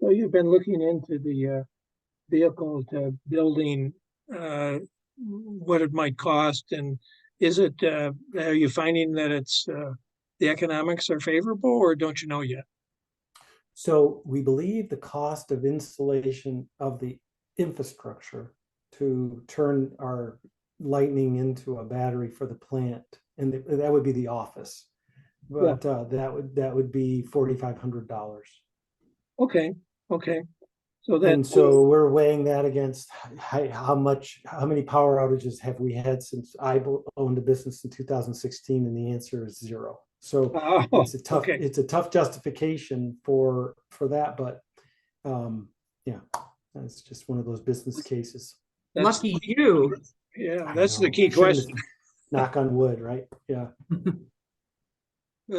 So you've been looking into the vehicle to building, what it might cost, and is it, are you finding that it's, the economics are favorable, or don't you know yet? So we believe the cost of installation of the infrastructure to turn our lightning into a battery for the plant, and that would be the office. But that would be $4,500. Okay, okay. So that, And so we're weighing that against how many power outages have we had since I owned a business in 2016, and the answer is 0. So oh, it's a tough okay. it's a tough justification for that, but yeah, that's just one of those business cases. That's- Lucky you. Yeah, I that's the know. key I shouldn't have- question. Knock on wood, right? Yeah.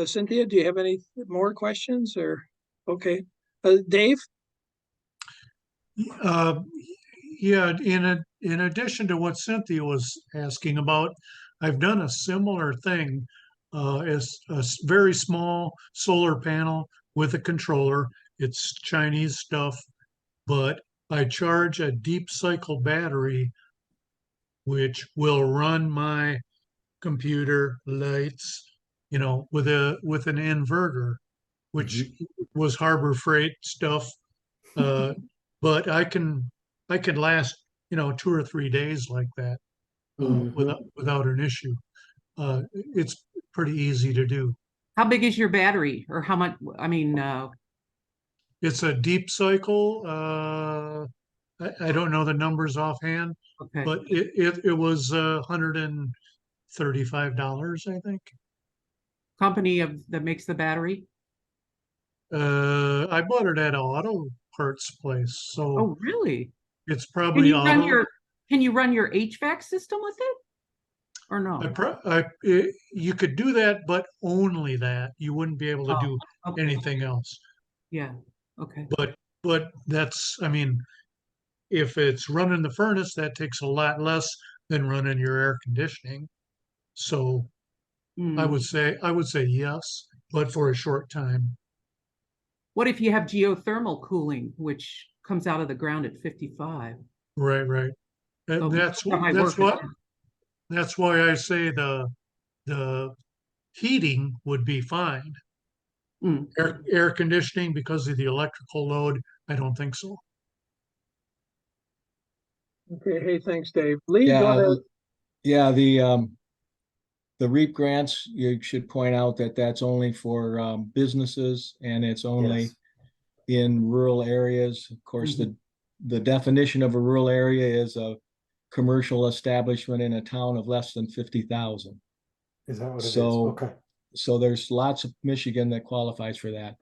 Cynthia, do you have any more questions, or, okay. Dave? Yeah, in addition to what Cynthia was asking about, I've done a similar thing. As a very small solar panel with a controller. It's Chinese stuff, but I charge a deep cycle battery, which will run my computer, lights, with an inverter, which was Harbor Freight stuff. But I can last 2 or 3 days like that Mhm. without an issue. It's pretty easy to do. How big is your battery, or how much? I mean, It's a deep cycle. I don't know the numbers offhand, okay. but it was $135, I think. Company that makes the battery? I bought it at an auto parts place, so Oh, really? it's Can probably you run auto. your HVAC system with it? Or no? You could do that, but only that. You wouldn't be able to Oh, do okay. anything else. Yeah. Okay. But that's, I mean, if it's running the furnace, that takes a lot less than running your air conditioning. So I Mm. would say yes, but for a short time. What if you have geothermal cooling, which comes out of the ground at 55? Right. So That's that might that's work. what that's why I say the heating would be fine. Mm. Air conditioning, because of the electrical load, I don't think so. Okay, hey, thanks, Dave. Lee, go Yeah, ahead. yeah, the REAP grants, you should point out that that's only for businesses, and it's only Yes. in rural areas. Of course, the definition of a rural area is a commercial establishment in a town of less than 50,000. Is that what it is? So- Okay. So there's lots of Michigan that qualifies for that.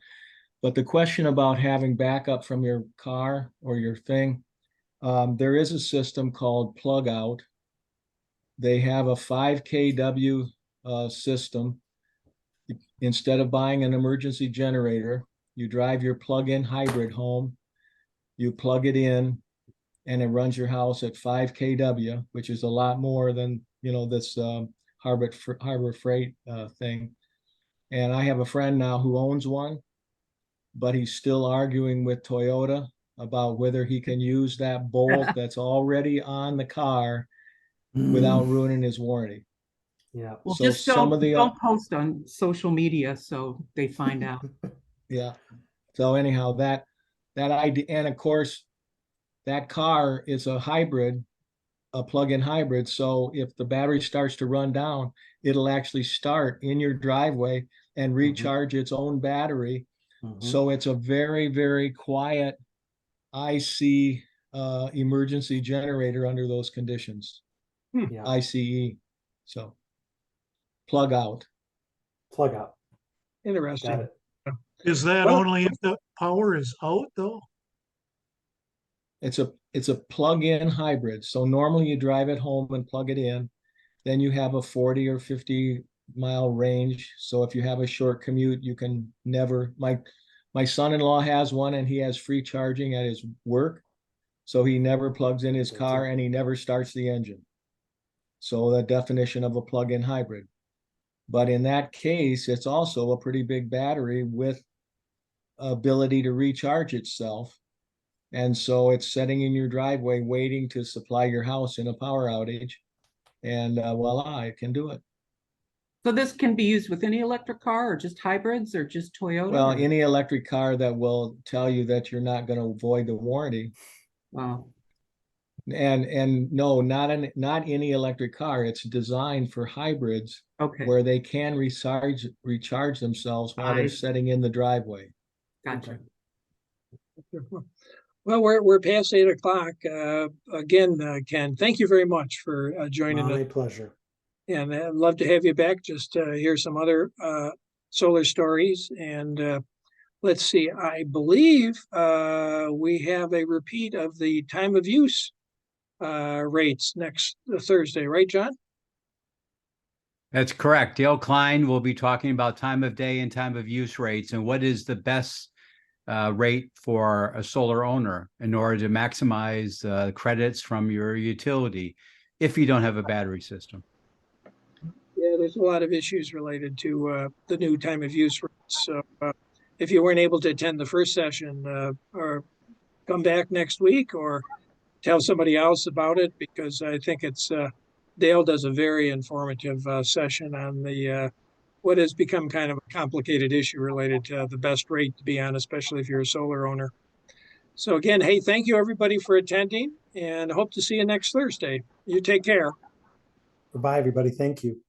But the question about having backup from your car or your thing, there is a system called Plug Out. They have a 5 kW system. Instead of buying an emergency generator, you drive your plug-in hybrid home, you plug it in, and it runs your house at 5 kW, which is a lot more than this Harbor Freight thing. And I have a friend now who owns one, but he's still arguing with Toyota about whether he can use that bolt that's already on the car without ruining his warranty. Yeah. Well, So just some of the don't post on social media so they find out. yeah. So anyhow, that idea, and of course, that car is a hybrid a plug-in hybrid. So if the battery starts to run down, it'll actually start in your driveway and recharge its own battery. So it's a very, very quiet IC emergency generator under those conditions. Yeah, ICE. So plug out. plug out. Got Interesting. it. Is that Well- only if the power is out though? It's a plug-in hybrid. So normally you drive it home and plug it in. Then you have a 40 or 50-mile range. So if you have a short commute, you can never, my son-in-law has one and he has free charging at his work. So he never plugs in his car and he never starts the engine. So the definition of a plug-in hybrid. But in that case, it's also a pretty big battery with ability to recharge itself. And so it's sitting in your driveway waiting to supply your house in a power outage. And voila, it can do it. So this can be used with any electric car or just hybrids or just Toyota? Well, or- any electric car that will tell you that you're not going to void the warranty. Wow. And no, not any electric car. It's designed for hybrids Okay, where they can recharge themselves while they're I- sitting in the driveway. gotcha. Well, we're past 8 o'clock. Again, Ken, thank you very much for joining My us. pleasure. And I'd love to have you back just to hear some other solar stories. And let's see, I believe we have a repeat of the time of use rates next Thursday, right, John? That's correct. Dale Klein will be talking about time of day and time of use rates and what is the best rate for a solar owner in order to maximize credits from your utility if you don't have a battery system. Yeah, there's a lot of issues related to the new time of use rates. So if you weren't able to attend the first session, or come back next week or tell somebody else about it, because I think it's Dale does a very informative session on the what has become kind of a complicated issue related to the best rate to be on, especially if you're a solar owner. So again, hey, thank you everybody for attending and hope to see you next Thursday. You take care. Goodbye, everybody. Thank you.